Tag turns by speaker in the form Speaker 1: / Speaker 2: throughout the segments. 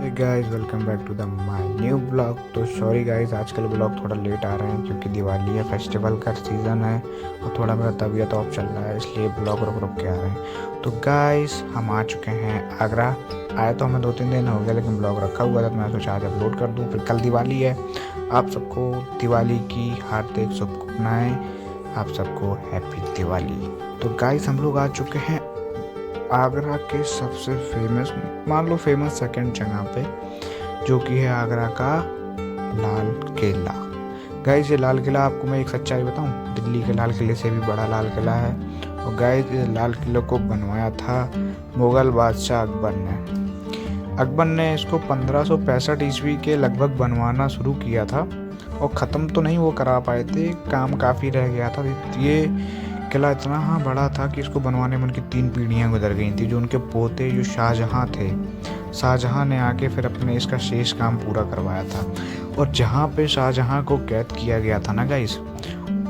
Speaker 1: Hey guys, welcome back to the my new blog. तो sorry guys, आजकल blog थोड़ा late आ रहे हैं क्योंकि दिवाली है, फेस्टिवल का सीज़न है और थोड़ा मेरा तबीयत ऑफ चल रहा है, इसलिए ब्लॉग रुक रुक के आ रहे हैं। तो गाइस, हम आ चुके हैं आगरा। आए तो हमें 2-3 दिन हो गए, लेकिन ब्लॉग रखा हुआ था तो मैं सोचा आज अपलोड कर दूँ। फिर कल दिवाली है, आप सबको दिवाली की हार्दिक शुभकामनाएँ, आप सबको हैप्पी दिवाली। तो गाइस, हम लोग आ चुके हैं आगरा के सबसे फेमस, मान लो फेमस सेकंड जगह पे, जो कि है आगरा का लाल किला। गाइस, ये लाल किला, आपको मैं एक सच्चाई बताऊं, दिल्ली के लाल किले से भी बड़ा लाल किला है। और गाइस, ये लाल किले को बनवाया था मुगल बादशाह अकबर ने। अकबर ने इसको 1565 ईस्वी के लगभग बनवाना शुरू किया था और ख़त्म तो नहीं वो करा पाए थे, काम काफ़ी रह गया था। ये किला इतना बड़ा था कि इसको बनवाने में उनकी 3 पीढ़ियाँ गुजर गई थी। जो उनके पोते जो शाहजहाँ थे, शाहजहाँ ने आके फिर अपने इसका शेष काम पूरा करवाया था। और जहाँ पे शाहजहाँ को कैद किया गया था ना गाइस,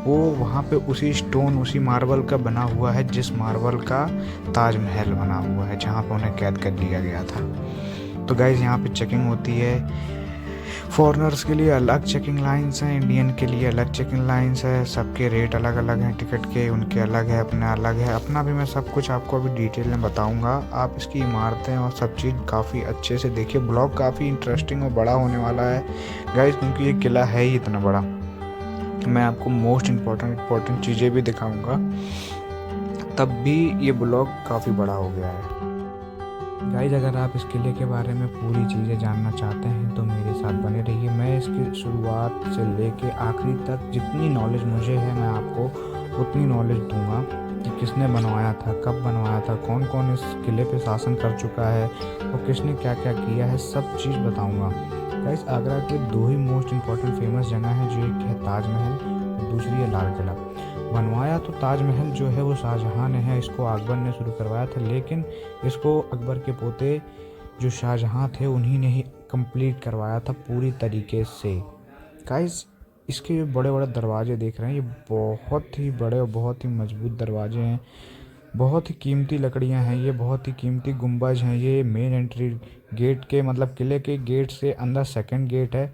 Speaker 1: वो वहाँ पे उसी स्टोन, उसी मार्बल का बना हुआ है जिस मार्बल का ताजमहल बना हुआ है, जहाँ पे उन्हें कैद कर लिया गया था। तो गाइस, यहाँ पे चेकिंग होती है, फॉरेनर्स के लिए अलग चेकिंग लाइंस हैं, इंडियन के लिए अलग चेकिंग लाइंस है। सबके रेट अलग अलग हैं, टिकट के उनके अलग है, अपने अलग है। अपना भी मैं सब कुछ आपको अभी डिटेल में बताऊंगा। आप इसकी इमारतें और सब चीज़ काफ़ी अच्छे से देखिए। ब्लॉग काफ़ी इंटरेस्टिंग और बड़ा होने वाला है गाइस, क्योंकि ये किला है ही इतना बड़ा। मैं आपको मोस्ट इम्पोर्टेंट चीज़ें भी दिखाऊँगा, तब भी ये ब्लॉग काफ़ी बड़ा हो गया है। गाइज, अगर आप इस किले के बारे में पूरी चीज़ें जानना चाहते हैं तो मेरे साथ बने रहिए। मैं इसकी शुरुआत से लेके आखिरी तक जितनी नॉलेज मुझे है, मैं आपको उतनी नॉलेज दूंगा कि किसने बनवाया था, कब बनवाया था, कौन कौन इस किले पे शासन कर चुका है और किसने क्या क्या किया है, सब चीज़ बताऊँगा। गाइज, आगरा के 2 ही मोस्ट इम्पॉर्टेंट फेमस जगह हैं, जो एक है ताजमहल और दूसरी है लाल किला। बनवाया तो ताजमहल जो है वो शाहजहाँ ने है, इसको अकबर ने शुरू करवाया था, लेकिन इसको अकबर के पोते जो शाहजहाँ थे उन्हीं ने ही कंप्लीट करवाया था पूरी तरीके से। गाइस, इसके बड़े बड़े दरवाजे देख रहे हैं, ये बहुत ही बड़े और बहुत ही मजबूत दरवाजे हैं, बहुत ही कीमती लकड़ियां हैं, ये बहुत ही कीमती गुंबज हैं। ये मेन एंट्री गेट के, मतलब किले के गेट से अंदर सेकंड गेट है।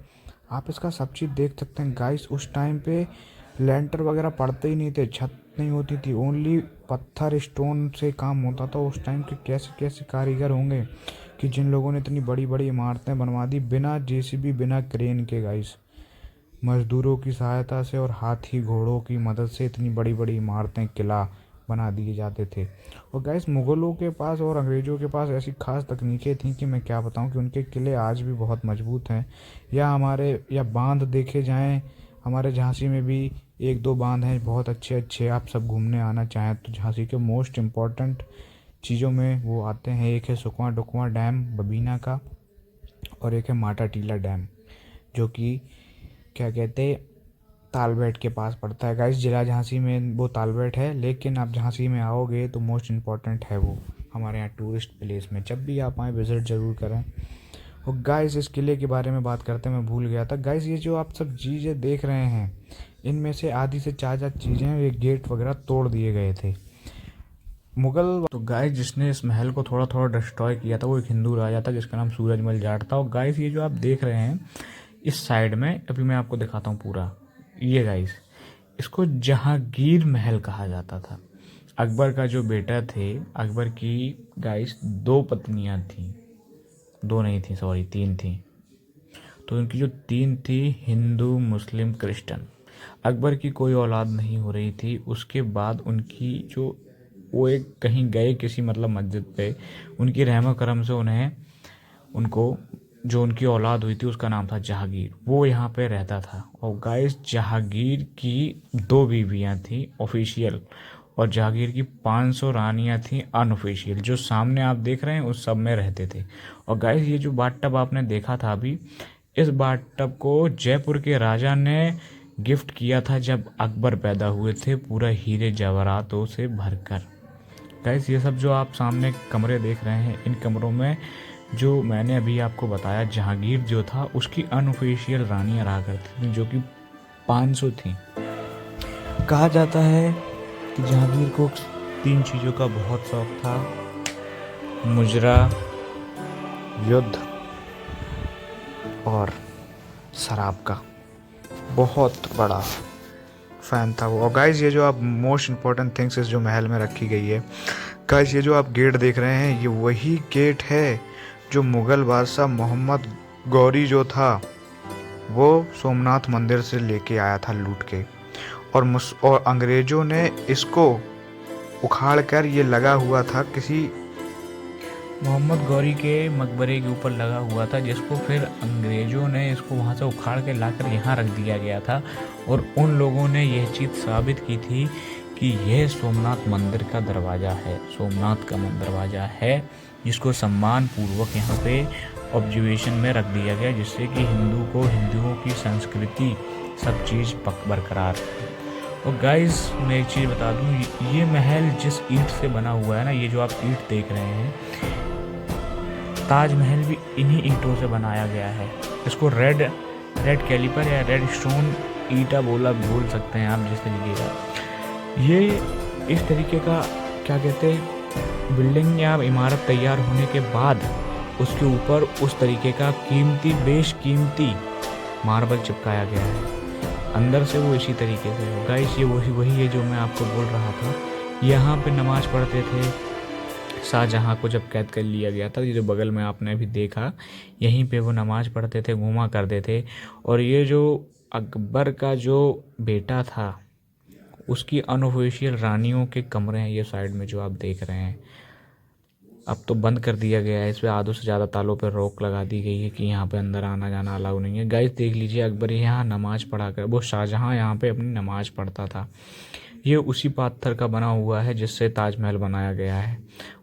Speaker 1: आप इसका सब चीज़ देख सकते हैं गाइस। उस टाइम पे लेंटर वगैरह पड़ते ही नहीं थे, छत नहीं होती थी, ओनली पत्थर स्टोन से काम होता था। उस टाइम के कैसे कैसे कारीगर होंगे कि जिन लोगों ने इतनी बड़ी बड़ी इमारतें बनवा दी बिना जेसीबी, बिना क्रेन के गाइस, मजदूरों की सहायता से और हाथी घोड़ों की मदद से इतनी बड़ी बड़ी इमारतें, किला बना दिए जाते थे। और गाइस, मुग़लों के पास और अंग्रेज़ों के पास ऐसी खास तकनीकें थीं कि मैं क्या बताऊं, कि उनके किले आज भी बहुत मजबूत हैं। या बांध देखे जाएं, हमारे झांसी में भी 1-2 बांध हैं बहुत अच्छे अच्छे। आप सब घूमने आना चाहें तो झांसी के मोस्ट इम्पॉर्टेंट चीज़ों में वो आते हैं। एक है सुकमा डुकमा डैम बबीना का, और एक है माटा टीला डैम, जो कि क्या कहते तालबेट के पास पड़ता है। गाइस, जिला झांसी में वो तालबेट है, लेकिन आप झांसी में आओगे तो मोस्ट इम्पॉर्टेंट है वो हमारे यहाँ टूरिस्ट प्लेस में। जब भी आप आएँ विज़िट ज़रूर करें। और गाइस, इस किले के बारे में बात करते मैं भूल गया था। गाइस, ये जो आप सब चीज़ें देख रहे हैं, इनमें से आधी से ज़्यादा चीज़ें, ये गेट वगैरह तोड़ दिए गए थे मुगल। तो गाइस, जिसने इस महल को थोड़ा थोड़ा डिस्ट्रॉय किया था वो एक हिंदू राजा था जिसका नाम सूरजमल जाट था। और गाइस, ये जो आप देख रहे हैं इस साइड में, अभी मैं आपको दिखाता हूँ पूरा। ये गाइस, इसको जहांगीर महल कहा जाता था। अकबर का जो बेटा थे, अकबर की गाइस 2 पत्नियां थीं, 2 नहीं थी, सॉरी 3 थी। तो उनकी जो 3 थी, हिंदू मुस्लिम क्रिश्चियन, अकबर की कोई औलाद नहीं हो रही थी। उसके बाद उनकी जो, वो एक कहीं गए किसी मतलब मस्जिद पे, उनकी रहमो करम से उनको जो उनकी औलाद हुई थी उसका नाम था जहांगीर, वो यहाँ पे रहता था। और गाइस, जहांगीर की 2 बीवियाँ थी ऑफिशियल, और जहांगीर की 500 रानियाँ थीं अनऑफिशियल, जो सामने आप देख रहे हैं उस सब में रहते थे। और गाइस, ये जो बाथ टब आपने देखा था अभी, इस बाथ टब को जयपुर के राजा ने गिफ्ट किया था जब अकबर पैदा हुए थे, पूरा हीरे जवाहरातों से भरकर। गाइस, ये सब जो आप सामने कमरे देख रहे हैं, इन कमरों में जो मैंने अभी आपको बताया, जहांगीर जो था उसकी अनऑफिशियल रानियां रहा करती थी, जो कि 500 थी। कहा जाता है कि जहांगीर को 3 चीज़ों का बहुत शौक था: मुजरा, युद्ध और शराब का बहुत बड़ा फ़ैन था वो। और गाइस ये जो आप मोस्ट इम्पॉर्टेंट थिंग्स इस जो महल में रखी गई है गाइस, ये जो आप गेट देख रहे हैं ये वही गेट है जो मुग़ल बादशाह मोहम्मद गौरी जो था वो सोमनाथ मंदिर से लेके आया था लूट के, और अंग्रेज़ों ने इसको उखाड़ कर ये लगा हुआ था किसी
Speaker 2: मोहम्मद गौरी के मकबरे के ऊपर लगा हुआ था, जिसको फिर अंग्रेज़ों ने इसको वहाँ से उखाड़ के लाकर यहाँ रख दिया गया था। और उन लोगों ने यह चीज़ साबित की थी कि यह सोमनाथ मंदिर का दरवाज़ा है, सोमनाथ का दरवाज़ा है, जिसको सम्मान पूर्वक यहाँ पे ऑब्जर्वेशन में रख दिया गया, जिससे कि हिंदुओं की संस्कृति सब चीज़ बरकरार है। और गाइस मैं एक चीज़ बता दूँ, ये महल जिस ईंट से बना हुआ है ना, ये जो आप ईंट देख रहे हैं, ताजमहल भी इन्हीं ईंटों से बनाया गया है। इसको रेड कैलिपर या रेड स्टोन ईंटा बोल सकते हैं आप जिस तरीके का। ये इस तरीके का क्या कहते हैं, बिल्डिंग या इमारत तैयार होने के बाद उसके ऊपर उस तरीके का बेशकीमती मार्बल चिपकाया गया है। अंदर से वो इसी तरीके से है। गाइस ये वही है जो मैं आपको बोल रहा था। यहाँ पे नमाज़ पढ़ते थे शाहजहाँ को जब कैद कर लिया गया था। ये जो बगल में आपने अभी देखा, यहीं पे वो नमाज़ पढ़ते थे, घूमा करते थे। और ये जो अकबर का जो बेटा था उसकी अनऑफिशियल रानियों के कमरे हैं ये साइड में जो आप देख रहे हैं। अब तो बंद कर दिया गया है, इस पर आधों से ज़्यादा तालों पर रोक लगा दी गई है कि यहाँ पे अंदर आना जाना अलाउ नहीं है। गाइस देख लीजिए, अकबर यहाँ नमाज़ पढ़ा कर, वो शाहजहाँ यहाँ पे अपनी नमाज़ पढ़ता था। ये उसी पत्थर का बना हुआ है जिससे ताजमहल बनाया गया है,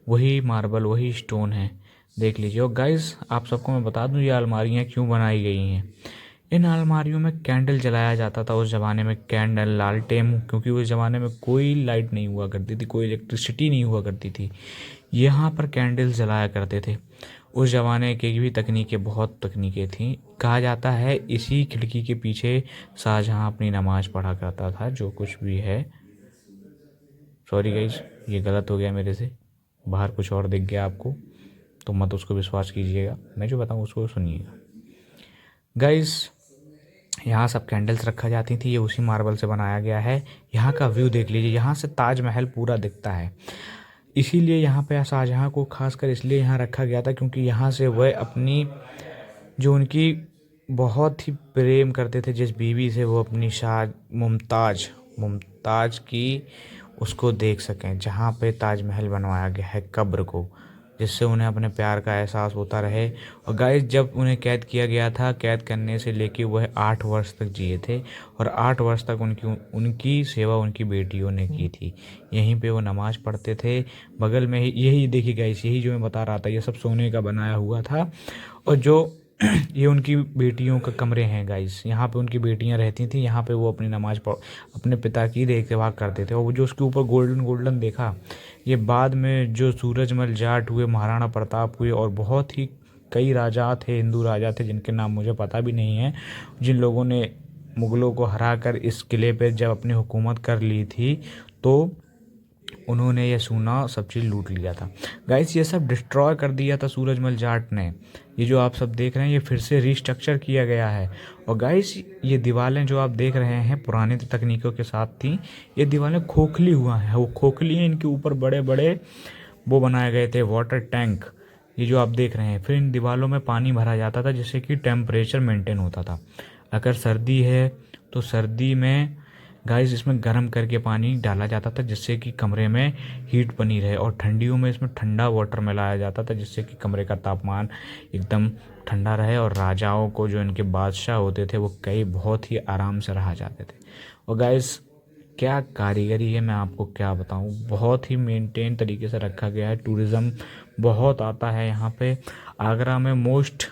Speaker 2: वही मार्बल वही स्टोन है, देख लीजिए। और गाइस आप सबको मैं बता दूँ ये अलमारियाँ क्यों बनाई गई हैं। इन अलमारियों में कैंडल जलाया जाता था उस ज़माने में, कैंडल लालटेन, क्योंकि उस ज़माने में कोई लाइट नहीं हुआ करती थी, कोई इलेक्ट्रिसिटी नहीं हुआ करती थी। यहाँ पर कैंडल्स जलाया करते थे। उस ज़माने की भी बहुत तकनीकें थीं। कहा जाता है इसी खिड़की के पीछे शाहजहाँ अपनी नमाज़ पढ़ा करता था। जो कुछ भी है, सॉरी गाइस ये गलत हो गया मेरे से, बाहर कुछ और दिख गया आपको तो मत उसको विश्वास कीजिएगा, मैं जो बताऊँ उसको सुनिएगा। गाइस यहाँ सब कैंडल्स रखा जाती थी, ये उसी मार्बल से बनाया गया है। यहाँ का व्यू देख लीजिए, यहाँ से ताजमहल पूरा दिखता है। इसीलिए यहाँ पे शाहजहाँ को खासकर इसलिए यहाँ रखा गया था क्योंकि यहाँ से वह अपनी जो उनकी बहुत ही प्रेम करते थे जिस बीवी से, वो अपनी मुमताज़ की उसको देख सकें, जहाँ पे ताजमहल बनवाया गया है कब्र को, जिससे उन्हें अपने प्यार का एहसास होता रहे। और गाइस जब उन्हें कैद किया गया था, कैद करने से लेके वह 8 वर्ष तक जिए थे और 8 वर्ष तक उनकी सेवा उनकी बेटियों ने की थी। यहीं पे वो नमाज़ पढ़ते थे। बगल में ही यही देखिए गाइस, यही जो मैं बता रहा था, ये सब सोने का बनाया हुआ था। और जो ये उनकी बेटियों के कमरे हैं गाइस, यहाँ पे उनकी बेटियाँ रहती थी, यहाँ पे वो अपनी नमाज़ अपने पिता की देखभाल करते थे। और वो जो उसके ऊपर गोल्डन देखा, ये बाद में जो सूरजमल जाट हुए, महाराणा प्रताप हुए, और बहुत ही कई राजा थे, हिंदू राजा थे जिनके नाम मुझे पता भी नहीं है, जिन लोगों ने मुग़लों को हरा कर इस किले पर जब अपनी हुकूमत कर ली थी तो उन्होंने ये सोना सब चीज़ लूट लिया था। गाइस ये सब डिस्ट्रॉय कर दिया था सूरजमल जाट ने। ये जो आप सब देख रहे हैं ये फिर से रिस्ट्रक्चर किया गया है। और गाइस ये दीवारें जो आप देख रहे हैं पुरानी तकनीकों के साथ थी, ये दीवारें खोखली हुआ है, वो खोखली हैं, इनके ऊपर बड़े बड़े वो बनाए गए थे वाटर टैंक, ये जो आप देख रहे हैं। फिर इन दीवारों में पानी भरा जाता था जिससे कि टेम्परेचर मेंटेन होता था। अगर सर्दी है तो सर्दी में गाइस इसमें गर्म करके पानी डाला जाता था जिससे कि कमरे में हीट बनी रहे, और ठंडियों में इसमें ठंडा वाटर मिलाया जाता था जिससे कि कमरे का तापमान एकदम ठंडा रहे, और राजाओं को जो इनके बादशाह होते थे वो कई बहुत ही आराम से रहा जाते थे। और गाइस क्या कारीगरी है, मैं आपको क्या बताऊं, बहुत ही मेंटेन तरीके से रखा गया है। टूरिज़्म बहुत आता है यहाँ पे। आगरा में मोस्ट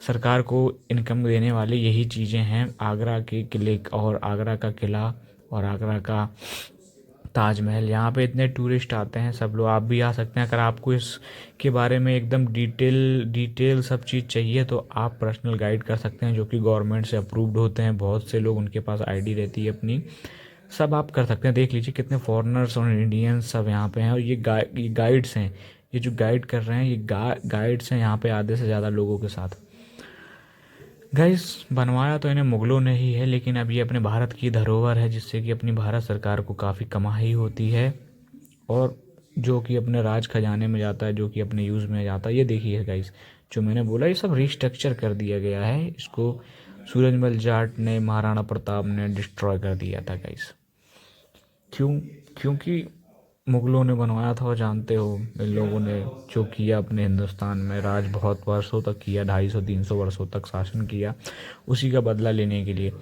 Speaker 2: सरकार को इनकम देने वाली यही चीज़ें हैं, आगरा के किले और आगरा का किला और आगरा का ताजमहल। यहाँ पे इतने टूरिस्ट आते हैं, सब लोग, आप भी आ सकते हैं। अगर आपको इसके बारे में एकदम डिटेल सब चीज़ चाहिए तो आप पर्सनल गाइड कर सकते हैं जो कि गवर्नमेंट से अप्रूव्ड होते हैं। बहुत से लोग उनके पास आईडी रहती है अपनी, सब आप कर सकते हैं। देख लीजिए कितने फॉरेनर्स और इंडियंस सब यहाँ पे हैं। और ये गाइड्स हैं, ये जो गाइड कर रहे हैं ये गाइड्स हैं यहाँ पे आधे से ज़्यादा लोगों के साथ। गाइस बनवाया तो इन्हें मुगलों ने ही है, लेकिन अब ये अपने भारत की धरोहर है, जिससे कि अपनी भारत सरकार को काफ़ी कमाई होती है और जो कि अपने राज खजाने में जाता है, जो कि अपने यूज़ में जाता है। ये देखिए गाइस, जो मैंने बोला ये सब रिस्ट्रक्चर कर दिया गया है। इसको सूरजमल जाट ने, महाराणा प्रताप ने डिस्ट्रॉय कर दिया था गाइस। क्यों? क्योंकि मुगलों ने बनवाया था, और जानते हो इन लोगों ने जो किया अपने हिंदुस्तान में, राज बहुत वर्षों तक किया, 250-300 वर्षों तक शासन किया, उसी का बदला लेने के लिए।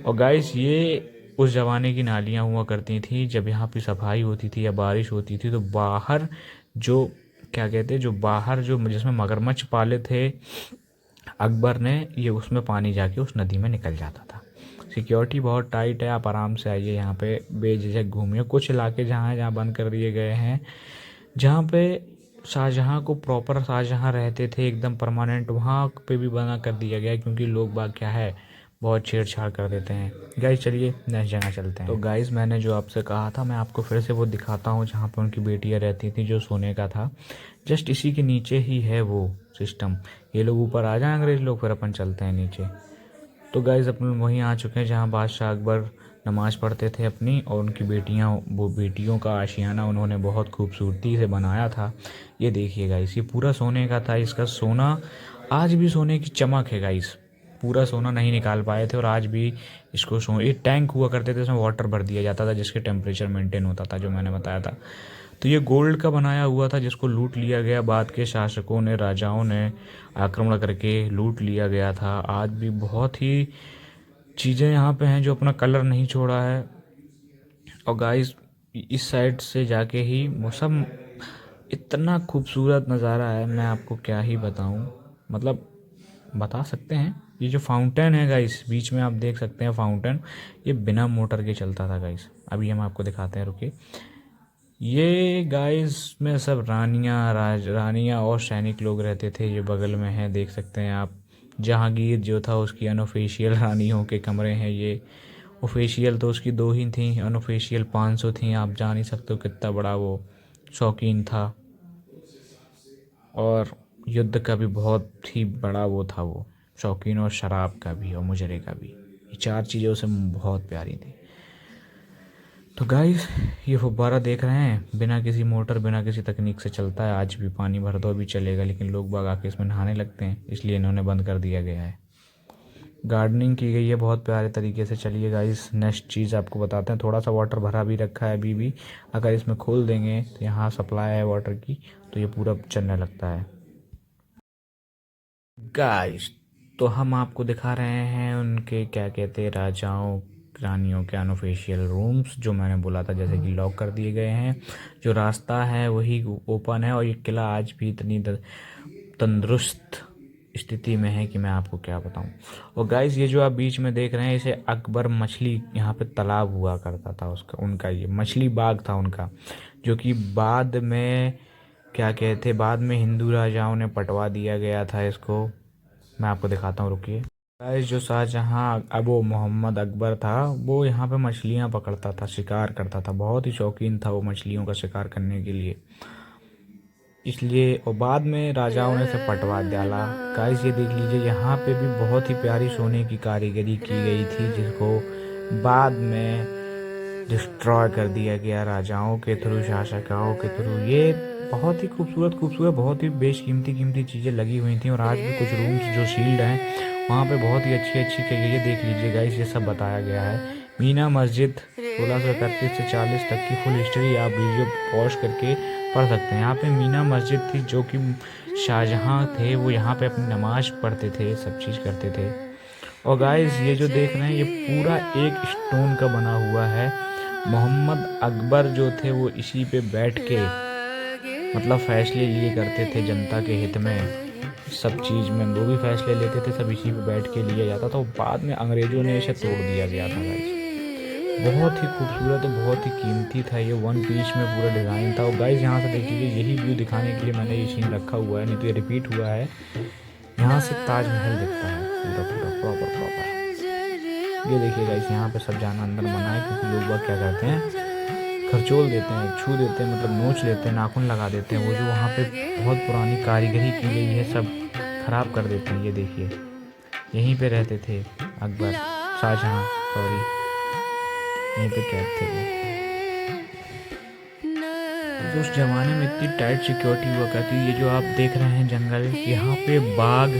Speaker 2: और गाइस ये उस ज़माने की नालियाँ हुआ करती थी, जब यहाँ पे सफाई होती थी या बारिश होती थी तो बाहर जो क्या कहते हैं, जो बाहर जो जिसमें मगरमच्छ पाले थे अकबर ने, ये उसमें पानी जाके उस नदी में निकल जाता था। सिक्योरिटी बहुत टाइट है, आप आराम से आइए यहाँ पे, बेझिझक घूमिए। कुछ इलाके जहाँ हैं, जहाँ बंद कर दिए गए हैं, जहाँ पे शाहजहाँ को प्रॉपर शाहजहाँ रहते थे एकदम परमानेंट, वहाँ पे भी बना कर दिया गया है, क्योंकि लोग बाग क्या है बहुत छेड़छाड़ कर देते हैं। गाइस चलिए नेक्स्ट जगह चलते हैं। तो गाइस मैंने जो आपसे कहा था, मैं आपको फिर से वो दिखाता हूँ जहाँ पे उनकी बेटियाँ रहती थी, जो सोने का था। जस्ट इसी के नीचे ही है वो सिस्टम। ये लोग ऊपर आ जाएं अंग्रेज लोग, फिर अपन चलते हैं नीचे। तो गाइज़ अपन वहीं आ चुके हैं जहाँ बादशाह अकबर नमाज़ पढ़ते थे अपनी, और उनकी बेटियाँ, वो बेटियों का आशियाना उन्होंने बहुत खूबसूरती से बनाया था। ये देखिए गाइस, ये पूरा सोने का था। इसका सोना आज भी सोने की चमक है गाइस। पूरा सोना नहीं निकाल पाए थे, और आज भी इसको ये टैंक हुआ करते थे, उसमें वाटर भर दिया जाता था, जिसके टेम्परेचर मेंटेन होता था, जो मैंने बताया था। तो ये गोल्ड का बनाया हुआ था, जिसको लूट लिया गया बाद के शासकों ने, राजाओं ने आक्रमण करके लूट लिया गया था। आज भी बहुत ही चीज़ें यहाँ पे हैं जो अपना कलर नहीं छोड़ा है। और गाइस इस साइड से जाके ही मौसम इतना खूबसूरत नज़ारा है, मैं आपको क्या ही बताऊँ, मतलब बता सकते हैं। ये जो फाउंटेन है गाइस, बीच में आप देख सकते हैं फाउंटेन, ये बिना मोटर के चलता था गाइस। अभी हम आपको दिखाते हैं, रुकिए। ये गाइस में सब रानियाँ और सैनिक लोग रहते थे। ये बगल में है, देख सकते हैं आप। जहांगीर जो था उसकी अनऑफिशियल रानियों के कमरे हैं ये। ऑफिशियल तो उसकी 2 ही थी, अनऑफिशियल 500 थी। आप जान ही सकते हो कितना बड़ा वो शौकीन था, और युद्ध का भी बहुत ही बड़ा वो था वो शौकीन, और शराब का भी और मुजरे का भी। ये 4 चीज़ें उसे बहुत प्यारी थी। तो गाइस ये फुब्बारा देख रहे हैं, बिना किसी मोटर, बिना किसी तकनीक से चलता है। आज भी पानी भर दो भी चलेगा, लेकिन लोग बाग आके इसमें नहाने लगते हैं, इसलिए इन्होंने बंद कर दिया गया है। गार्डनिंग की गई है बहुत प्यारे तरीके से। चलिए गाइस नेक्स्ट चीज़ आपको बताते हैं। थोड़ा सा वाटर भरा भी रखा है अभी भी, अगर इसमें खोल देंगे तो यहाँ सप्लाई है वाटर की, तो ये पूरा चलने लगता है। गाइस तो हम आपको दिखा रहे हैं उनके क्या कहते हैं, राजाओं रानियों के अनऑफिशियल रूम्स, जो मैंने बोला था, जैसे कि लॉक कर दिए गए हैं। जो रास्ता है वही ओपन है, और ये किला आज भी इतनी तंदुरुस्त स्थिति में है कि मैं आपको क्या बताऊं। और गाइस ये जो आप बीच में देख रहे हैं, इसे अकबर मछली, यहाँ पे तालाब हुआ करता था उसका, उनका ये मछली बाग था उनका, जो कि बाद में क्या कहते, बाद में हिंदू राजाओं ने पटवा दिया गया था इसको। मैं आपको दिखाता हूँ, रुकिए। गाइस जो शाहजहाँ, अब वो मोहम्मद अकबर था, वो यहाँ पे मछलियाँ पकड़ता था, शिकार करता था, बहुत ही शौकीन था वो मछलियों का शिकार करने के लिए, इसलिए। और बाद में राजाओं ने इसे पटवा डाला। गाइस ये देख लीजिए, यहाँ पे भी बहुत ही प्यारी सोने की कारीगरी की गई थी, जिसको बाद में डिस्ट्रॉय कर दिया गया राजाओं के थ्रू, शासकों के थ्रू। ये बहुत ही खूबसूरत खूबसूरत, बहुत ही कीमती चीज़ें लगी हुई थी। और आज भी कुछ रूम्स जो सील्ड हैं वहाँ पे बहुत ही अच्छी अच्छी की गई है। देख लीजिए गाइस, ये सब बताया गया है। मीना मस्जिद 1631 से 40 तक की फुल हिस्ट्री आप वीडियो पॉज करके पढ़ सकते हैं। यहाँ पे मीना मस्जिद थी, जो कि शाहजहाँ थे, वो यहाँ पे अपनी नमाज पढ़ते थे, सब चीज़ करते थे। और गाइस ये जो देख रहे हैं, ये पूरा एक स्टोन का बना हुआ है। मोहम्मद अकबर जो थे वो इसी पे बैठ के मतलब फैसले लिए करते थे जनता के हित में, सब चीज़ में वो भी फैसले लेते थे, सब इसी पे बैठ के लिया जाता था। बाद में अंग्रेज़ों ने इसे तोड़ दिया गया था गाइस। बहुत ही खूबसूरत और बहुत ही कीमती था ये, 1 पीस में पूरा डिज़ाइन था। और गाइस यहाँ से देख लीजिए, यही व्यू दिखाने के लिए मैंने ये सीन रखा हुआ है, नहीं तो ये रिपीट हुआ है। यहाँ से ताजमहल दिखता है पूरा पूरा प्रॉपर। ये देखिए गाइस, यहाँ पे सब जाना अंदर मना है, क्योंकि लोग बाग क्या करते हैं, खरचोल देते हैं, छू देते हैं, मतलब नोच लेते हैं, नाखून लगा देते हैं। वो जो वहाँ पे बहुत पुरानी कारीगरी की गई है, सब खराब कर देते हैं। ये देखिए यहीं पे रहते थे अकबर, शाहजहाँ सॉरी, यहीं पे कैद थे वो। तो उस ज़माने में इतनी टाइट सिक्योरिटी हुआ करती। ये जो आप देख रहे हैं जंगल, यहाँ पे बाघ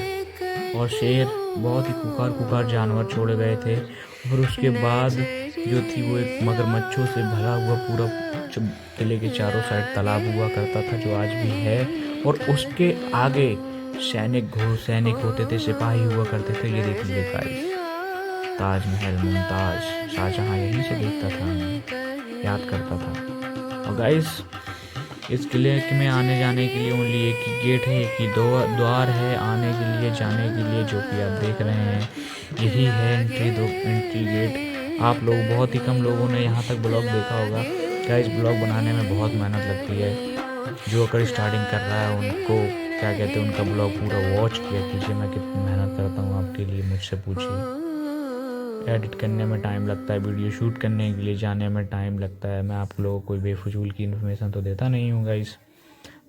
Speaker 2: और शेर बहुत ही खुखार जानवर छोड़े गए थे। और उसके बाद जो थी वो एक मगरमच्छों से भरा हुआ पूरा किले के चारों साइड तालाब हुआ करता था, जो आज भी है। और उसके आगे सैनिक होते थे, सिपाही हुआ करते थे। ये देख लीजिए गाइस, ताजमहल, मुमताज, शाहजहाँ यहीं से देखता था, याद करता था। और गाइस इस किले में आने जाने के लिए ओनली एक ही गेट है, एक ही द्वार है आने के लिए, जाने के लिए, जो कि आप देख रहे हैं। यही है एंट्री गेट। आप लोग, बहुत ही कम लोगों ने यहाँ तक ब्लॉग देखा होगा। गाइस ब्लॉग बनाने में बहुत मेहनत लगती है। जो अगर स्टार्टिंग कर रहा है उनको क्या कहते हैं, उनका ब्लॉग पूरा वॉच किया कीजिए। मैं कितनी मेहनत करता हूँ आपके लिए, मुझसे पूछिए। एडिट करने में टाइम लगता है, वीडियो शूट करने के लिए जाने में टाइम लगता है। मैं आप लोगों को कोई बेफजूल की इन्फॉर्मेशन तो देता नहीं हूँ गाइस।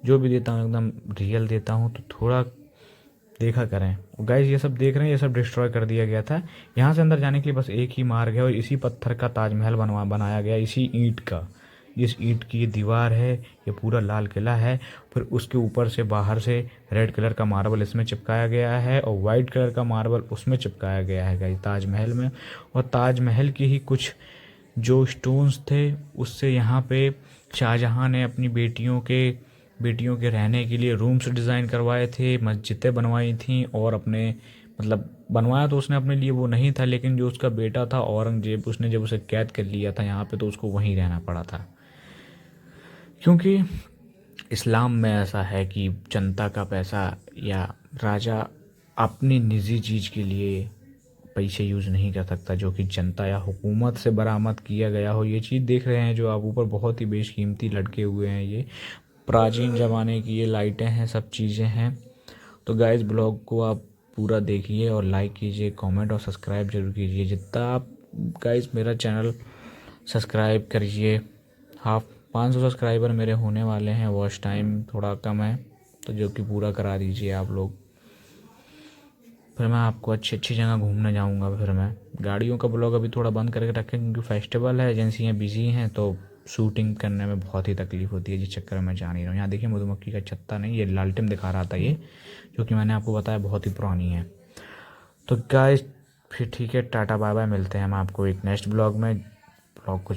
Speaker 2: जो भी देता हूँ एकदम रियल देता हूँ, तो थोड़ा देखा करें। गाइस ये सब देख रहे हैं, ये सब डिस्ट्रॉय कर दिया गया था। यहाँ से अंदर जाने के लिए बस एक ही मार्ग है, और इसी पत्थर का ताजमहल बनाया गया, इसी ईंट का। जिस ईंट की ये दीवार है, ये पूरा लाल किला है। फिर उसके ऊपर से बाहर से रेड कलर का मार्बल इसमें चिपकाया गया है, और वाइट कलर का मार्बल उसमें चिपकाया गया है गाइस ताजमहल में। और ताजमहल की ही कुछ जो स्टोन्स थे, उससे यहाँ पे शाहजहाँ ने अपनी बेटियों के रहने के लिए रूम्स डिज़ाइन करवाए थे, मस्जिदें बनवाई थी। और अपने मतलब बनवाया तो उसने अपने लिए वो नहीं था, लेकिन जो उसका बेटा था औरंगजेब, उसने जब उसे कैद कर लिया था यहाँ पे, तो उसको वहीं रहना पड़ा था। क्योंकि इस्लाम में ऐसा है कि जनता का पैसा या राजा अपनी निजी चीज़ के लिए पैसे यूज़ नहीं कर सकता, जो कि जनता या हुकूमत से बरामद किया गया हो। ये चीज़ देख रहे हैं जो आप ऊपर, बहुत ही बेशकीमती लटके हुए हैं। ये प्राचीन ज़माने की ये लाइटें हैं, सब चीज़ें हैं। तो गाइस ब्लॉग को आप पूरा देखिए और लाइक कीजिए, कमेंट और सब्सक्राइब जरूर कीजिए। जितना आप गाइस मेरा चैनल सब्सक्राइब करिए। 500 सब्सक्राइबर मेरे होने वाले हैं, वॉच टाइम थोड़ा कम है, तो जो कि पूरा करा दीजिए आप लोग। फिर मैं आपको अच्छी अच्छी जगह घूमने जाऊंगा। फिर मैं गाड़ियों का ब्लॉग अभी थोड़ा बंद करके रखें, क्योंकि फेस्टिवल है, एजेंसियाँ बिजी हैं, तो शूटिंग करने में बहुत ही तकलीफ़ होती है, जिस चक्कर में मैं जा नहीं रहा हूँ। यहाँ देखिए मधुमक्खी का छत्ता नहीं, ये लालटेन दिखा रहा था ये, जो कि मैंने आपको बताया बहुत ही पुरानी है। तो गाइस फिर ठीक है, टाटा बाय बाय, मिलते हैं हम आपको एक नेक्स्ट ब्लॉग में। ब्लॉग को